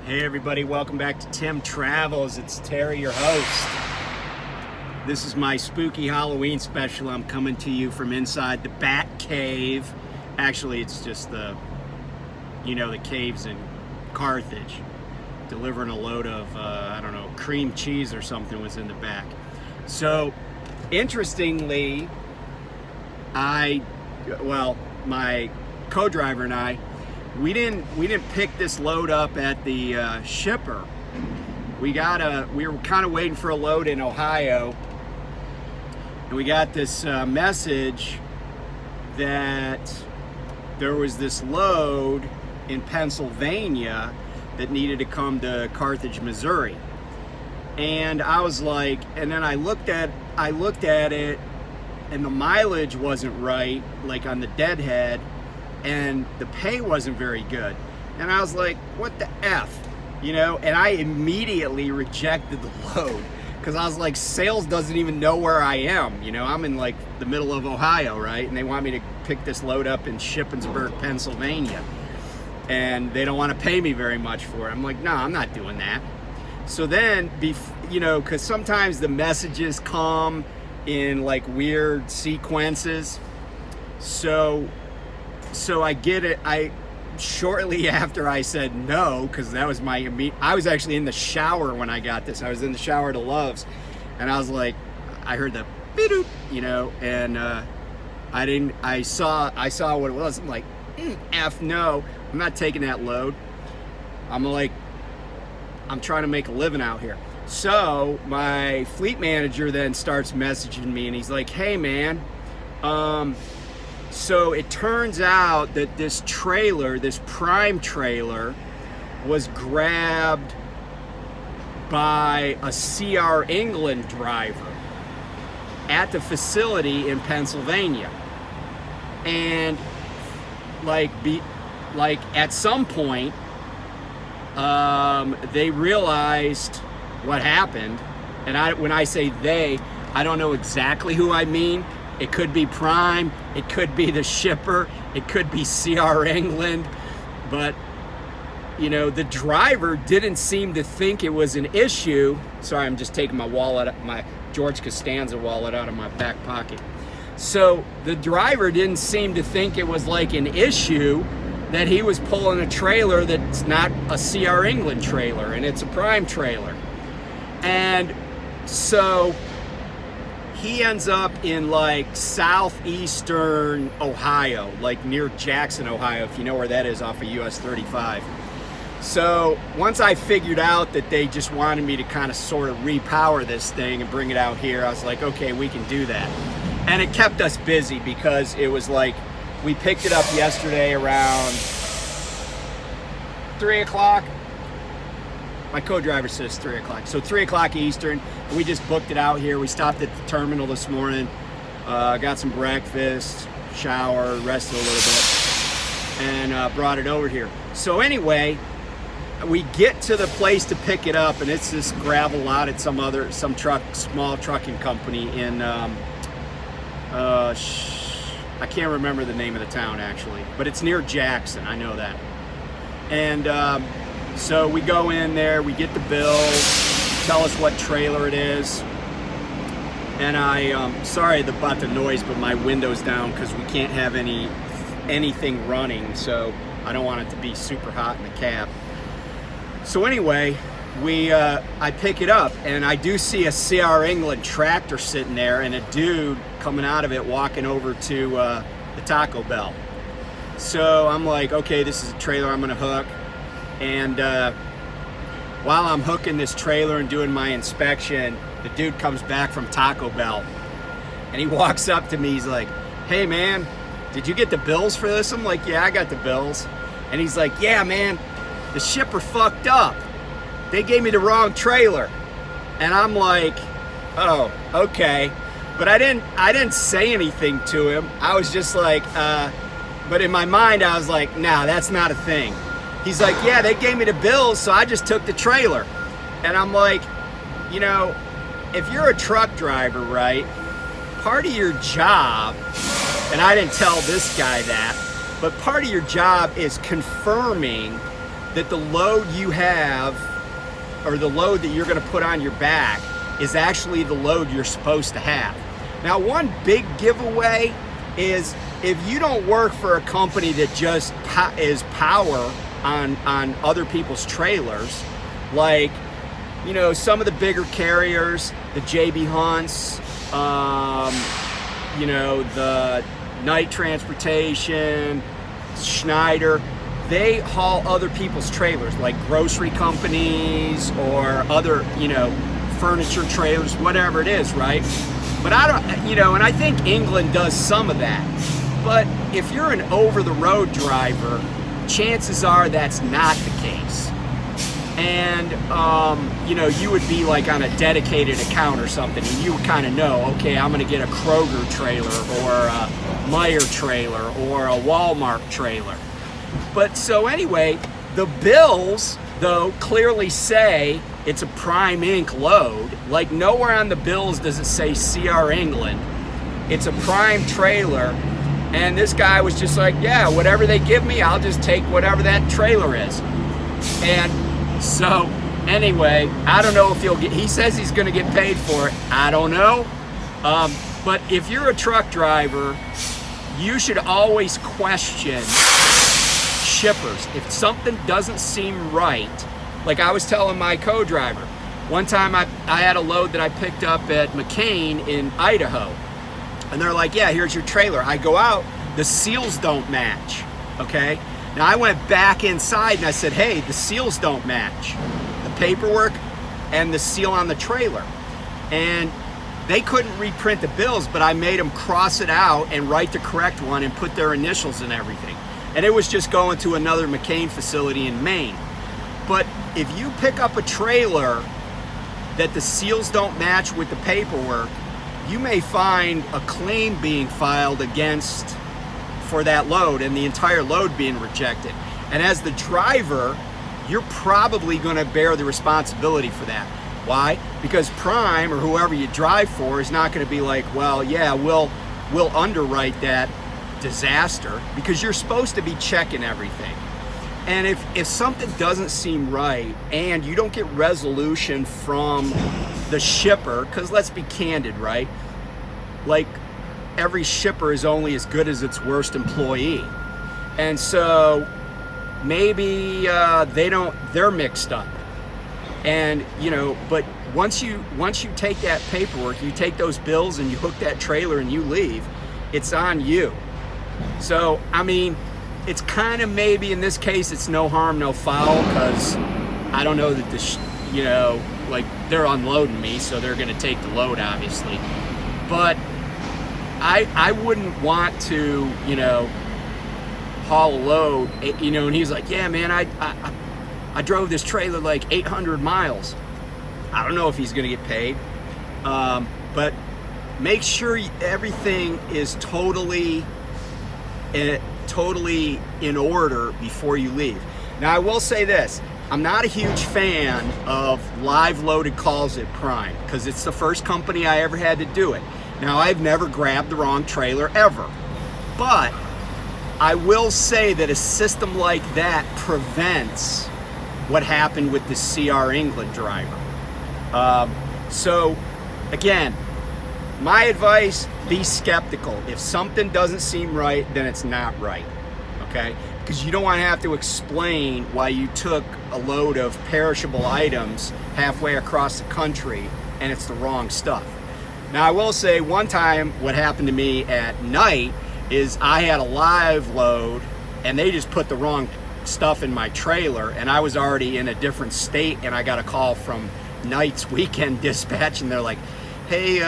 Hey everybody, welcome back to Tim Travels. It's Terry, your host. This is my spooky Halloween special. I'm coming to you from inside the Bat Cave. Actually, it's just the caves in Carthage. Delivering a load of, cream cheese or something was in the back. So, interestingly, my co-driver and I, we didn't pick this load up at the shipper. We were kind of waiting for a load in Ohio, and we got this message that there was this load in Pennsylvania that needed to come to Carthage, Missouri. And I was like, and then I looked at it, and the mileage wasn't right, like on the deadhead, and the pay wasn't very good. And I was like, what the F? And I immediately rejected the load because I was like, sales doesn't even know where I am. I'm in like the middle of Ohio, right? And they want me to pick this load up in Shippensburg, Pennsylvania. And they don't want to pay me very much for it. I'm like, no, I'm not doing that. So then, because sometimes the messages come in like weird sequences. So I get it. Shortly after I said no, because that was I was actually in the shower when I got this. I was in the shower at the Loves, and I was like, I heard the beep, and I saw what it was. I'm like, F no, I'm not taking that load. I'm trying to make a living out here. So my fleet manager then starts messaging me, and he's like, hey man, so it turns out that this trailer, this Prime trailer, was grabbed by a CR England driver at the facility in Pennsylvania. And at some point, they realized what happened. And when I say they, I don't know exactly who I mean. It could be Prime, it could be the shipper, it could be CR England, but the driver didn't seem to think it was an issue. Sorry, I'm just taking my George Costanza wallet out of my back pocket. So the driver didn't seem to think it was like an issue that he was pulling a trailer that's not a CR England trailer and it's a Prime trailer. And so he ends up in like southeastern Ohio, like near Jackson, Ohio, if you know where that is, off of US 35. So once I figured out that they just wanted me to kind of sort of repower this thing and bring it out here, I was like, okay, we can do that. And it kept us busy because it was like, we picked it up yesterday around 3 o'clock. My co-driver says 3 o'clock. So 3 o'clock Eastern. We just booked it out here. We stopped at the terminal this morning, got some breakfast, shower, rested a little bit, and brought it over here. So anyway, we get to the place to pick it up, and it's this gravel lot at some small trucking company in, I can't remember the name of the town actually, but it's near Jackson, I know that. And so we go in there, we get the bill, tell us what trailer it is. And sorry about the noise, but my window's down because we can't have anything running, so I don't want it to be super hot in the cab. So anyway, I pick it up, and I do see a CR England tractor sitting there and a dude coming out of it walking over to the Taco Bell. So I'm like, okay, this is a trailer I'm gonna hook. And while I'm hooking this trailer and doing my inspection, the dude comes back from Taco Bell, and he walks up to me. He's like, hey man, did you get the bills for this? I'm like, yeah, I got the bills. And he's like, yeah man, the shipper fucked up. They gave me the wrong trailer. And I'm like, oh, okay. But I didn't say anything to him. I was just like, but in my mind I was like, nah, that's not a thing. He's like, yeah, they gave me the bills, so I just took the trailer. And I'm like, if you're a truck driver, right, part of your job, and I didn't tell this guy that, but part of your job is confirming that the load you have, or the load that you're going to put on your back, is actually the load you're supposed to have. Now, one big giveaway is if you don't work for a company that just is power on other people's trailers, like, you know, some of the bigger carriers, the JB Hunts, you know, the Night Transportation, Schneider, they haul other people's trailers, like grocery companies or other, you know, furniture trailers, whatever it is, right? But I don't, you know, and I think England does some of that. But if you're an over-the-road driver, chances are that's not the case. And, you know, you would be like on a dedicated account or something, and you would kind of know, okay, I'm going to get a Kroger trailer or a Meijer trailer or a Walmart trailer. But so anyway, the bills, though, clearly say it's a Prime Inc. load. Like, nowhere on the bills does it say CR England. It's a Prime trailer. And this guy was just like, yeah, whatever they give me, I'll just take whatever that trailer is. And so anyway, I don't know if he'll get, he says he's going to get paid for it. I don't know. But if you're a truck driver, you should always question shippers. If something doesn't seem right, like I was telling my co-driver, one time I had a load that I picked up at McCain in Idaho. And they're like, yeah, here's your trailer. I go out, the seals don't match, okay? Now I went back inside and I said, hey, the seals don't match. The paperwork and the seal on the trailer. And they couldn't reprint the bills, but I made them cross it out and write the correct one and put their initials and everything. And it was just going to another McCain facility in Maine. But if you pick up a trailer that the seals don't match with the paperwork, you may find a claim being filed against for that load and the entire load being rejected. And as the driver, you're probably going to bear the responsibility for that. Why? Because Prime or whoever you drive for is not going to be like, well, yeah, we'll underwrite that disaster, because you're supposed to be checking everything. And if something doesn't seem right and you don't get resolution from the shipper, because let's be candid, right? Like, every shipper is only as good as its worst employee. And so maybe they're mixed up. And, you know, but once you take that paperwork, you take those bills and you hook that trailer and you leave, it's on you. So, I mean, it's kind of, maybe in this case, it's no harm, no foul, because I don't know that you know, like, they're unloading me, so they're going to take the load, obviously. But I wouldn't want to, you know, haul a load, you know, and he's like, yeah, man, I drove this trailer like 800 miles. I don't know if he's going to get paid, but make sure everything is totally in order before you leave. Now, I will say this. I'm not a huge fan of live loaded calls at Prime, because it's the first company I ever had to do it. Now, I've never grabbed the wrong trailer ever, but I will say that a system like that prevents what happened with the CR England driver. So again, my advice, be skeptical. If something doesn't seem right, then it's not right, okay? Because you don't want to have to explain why you took a load of perishable items halfway across the country and it's the wrong stuff. Now, I will say, one time what happened to me at night is I had a live load and they just put the wrong stuff in my trailer, and I was already in a different state, and I got a call from Night's weekend dispatch, and they're like, hey,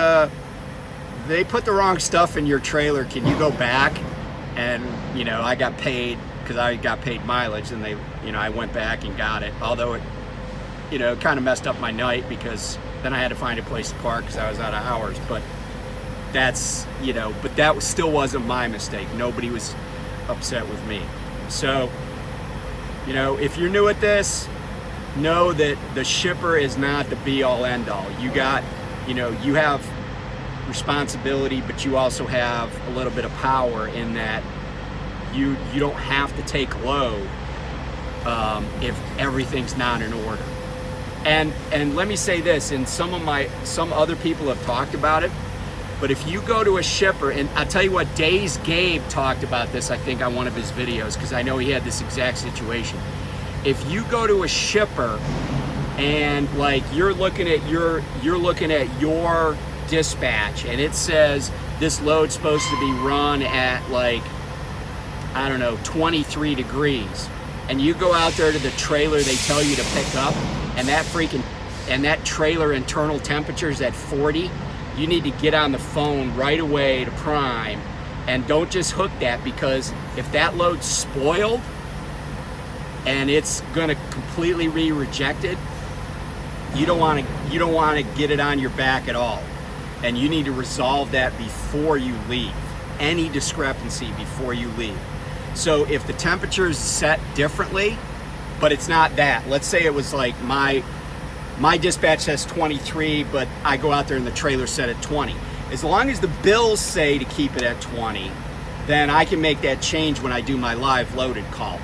they put the wrong stuff in your trailer, can you go back? And, you know, I got paid, because I got paid mileage, and they, you know, I went back and got it, although it, you know, kind of messed up my night, because then I had to find a place to park because I was out of hours. But that's, you know, but that still wasn't my mistake. Nobody was upset with me. So, you know, if you're new at this, know that the shipper is not the be-all, end-all. You got, you know, you have responsibility, but you also have a little bit of power in that you don't have to take a load if everything's not in order. And let me say this, and some other people have talked about it, but if you go to a shipper, and I'll tell you what, Days Gabe talked about this, I think, on one of his videos, because I know he had this exact situation. If you go to a shipper and like you're looking at your dispatch and it says this load's supposed to be run at like, I don't know, 23 degrees, and you go out there to the trailer they tell you to pick up, and that trailer internal temperature is at 40, you need to get on the phone right away to Prime, and don't just hook that, because if that load's spoiled and it's gonna completely be rejected, you don't want to get it on your back at all, and you need to resolve that before you leave. Any discrepancy before you leave. So if the temperature is set differently, but it's not that. Let's say it was like my dispatch says 23, but I go out there and the trailer set at 20. As long as the bills say to keep it at 20, then I can make that change when I do my live loaded call.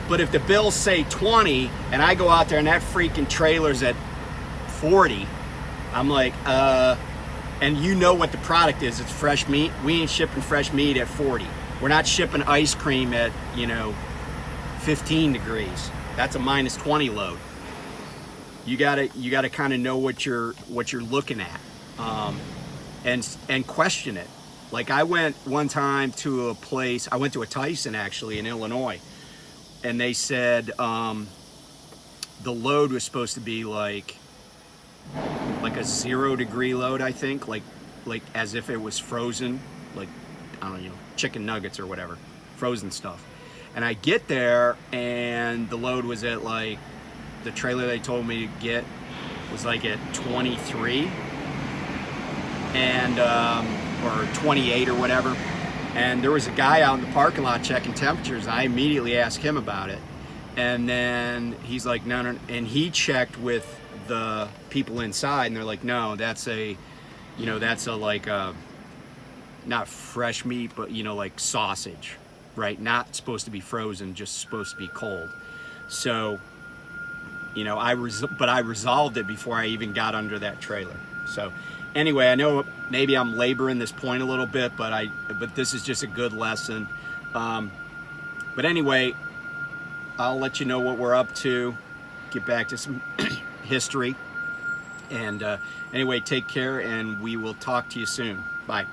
But if the bills say 20 and I go out there and that freaking trailer's at 40, I'm like, and you know what the product is, it's fresh meat. We ain't shipping fresh meat at 40. We're not shipping ice cream at, 15 degrees. That's a minus 20 load. You gotta kind of know what you're looking at, and question it. Like I went one time to a place, I went to a Tyson actually in Illinois, and they said the load was supposed to be like a 0 degree load, I think, like as if it was frozen, like, I don't know, chicken nuggets or whatever, frozen stuff. And I get there and the load was at like, the trailer they told me to get was like at 23 and or 28 or whatever. And there was a guy out in the parking lot checking temperatures. I immediately asked him about it, and then he's like, no, and he checked with the people inside, and they're like, no, that's a like not fresh meat, but like sausage, right? Not supposed to be frozen, just supposed to be cold. So I resolved it before I even got under that trailer. So anyway, I know maybe I'm laboring this point a little bit, but this is just a good lesson. But anyway, I'll let you know what we're up to, get back to some history. And anyway, take care, and we will talk to you soon. Bye.